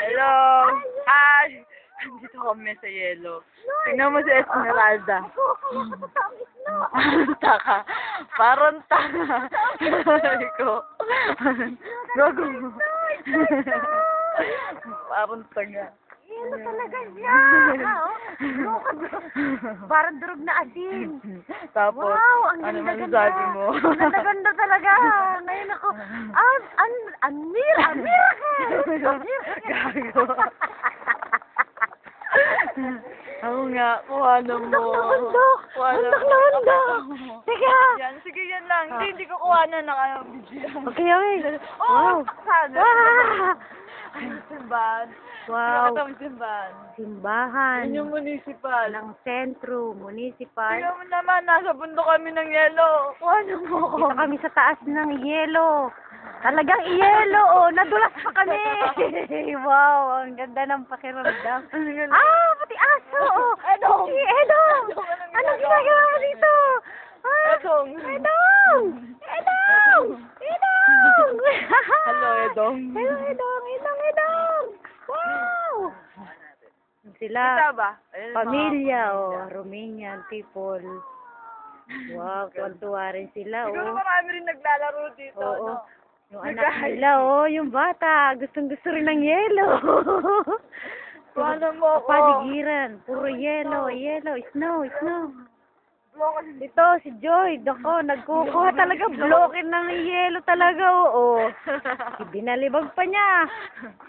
Hello! Hi! Andito kami sa yelo. Tingnan mo si Esmeralda. Taka. Parang taka. Iko. Gago. Parang taga. Ano talaga siya? Parang durog na asin. Tapos, Wow, ang ano ganda-ganda. masasabi mo? Ang ganda-ganda talaga. Ngayon ako, miracle! Gago. Ako nga, kuhanan mo. Handok! Handok na handok! Sige! Yan, sige yan lang. Hindi ko kuhanan na kayo. Okay, okay. Wow! Wow! Simbahan. Wow. Ito ang simbahan. Simbahan. Yun yung municipal. Ng sentro, municipal. Tingnan mo naman, nasa bundok kami ng yelo. Kuhanan mo ako. Dito kami sa taas ng yelo. Talagang yelo, oh. Nadulas pa kami. Wow, ang ganda ng pakiramdam. Pati aso, oh. Edong! Si Edong! Anong ginagawa mo dito? Edong! Edong! Edong! Edong! Hello, Edong. Hello, Edong! Edong, Edong! Wow! Sila, Kita ba? Ayun, pamilya, mga oh. pamilya. Romanian people. Wow, tuwan-tuwa rin sila, Siguro oh. marami rin naglalaro dito, Oo. no? Yung anak nila, oh, yung bata, gustong-gusto rin ng yelo. Kuhanan mo ako. Paligiran, puro yelo, yelo, snow, snow. Ito, si Joy, dako, nagkukuha talaga, blokin ng yelo talaga, oo. Binalibag pa niya.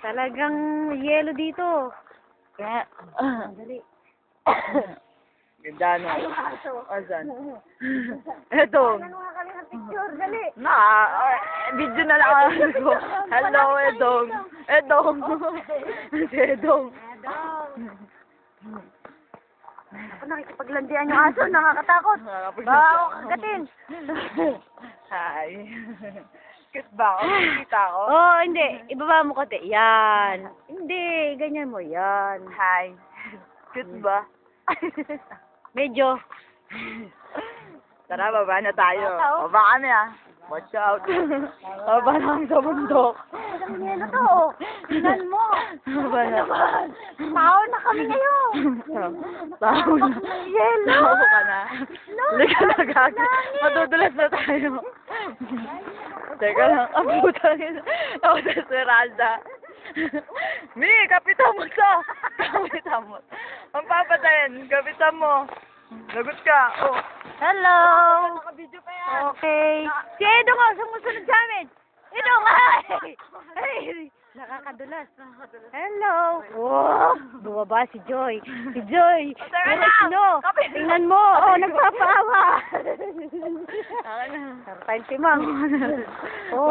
Talagang yelo dito. Kaya, Dali. ganda na. Asan? Eto. Ano nga kami ng picture, dali. Video na lang ako. Hello, Edong. Edong. Si Edong. Ako nakikipaglandian yung aso, nakakatakot. Baka ako kagatin. Hi. Cute ba ako? Kita ako? Oh, hindi. Ibaba mo konti. Yan. Hindi, ganyan mo. Yan. Hi. Cute ba? Medyo. Tara, baba na tayo. Tao? Baba kami Watch out. Baba na kami sa bundok. Ang yelo to, oh. Tingnan mo. Baba na. Tao na kami ngayon. Tao na. Yelo. Tao ka na. Halika na, gagi. Madudulas na tayo. Teka lang, abutan. Ako sa Esmeralda. Mi, kapitan mo to. Kapitan mo. Ang papatayin, kapitan mo. Lagot ka. Oh. Hello. Naka-video pa yan. Okay. Si Edo nga, sumusunod sa amin. Edo nga. Hey. Nakakadulas. Hello. Wow. Bumaba si Joy. Si Joy. Tara Pero na. sino? Tingnan mo. Oh, nagpapaawa. Sarap tayong timang. Oh,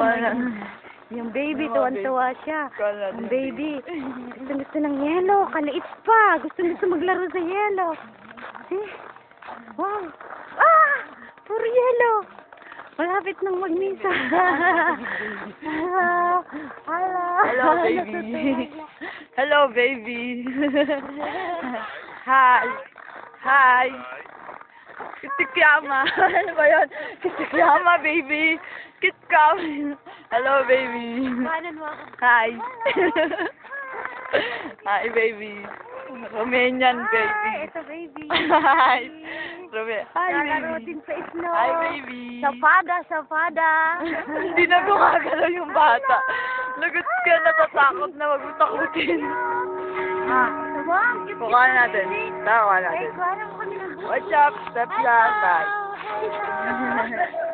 yung baby, tuwan-tuwa siya. Ang baby. Gusto ng yelo. Kaliit pa. Gusto maglaro sa yelo. See? Wow. Puro yelo. Malapit nang magmisa. Hello, baby. Hello, baby. Hi. Hi. Kitikiyama. Ano ba yun? Kitikiyama, baby. Kitkam. Hello, baby. Kanan mo ako. Hi. Hi, baby. Romanian, baby. Ito, baby. Hi. Hi, Lalaro baby. din sa snow. Hi, baby. Safada. Hindi na gumagalaw yung bata. Lagot ka, natatakot na wag mo takutin. Ito ba? Kuha natin. Tawa natin. Ay, parang kami ng What's up? Step last. Bye. Wow.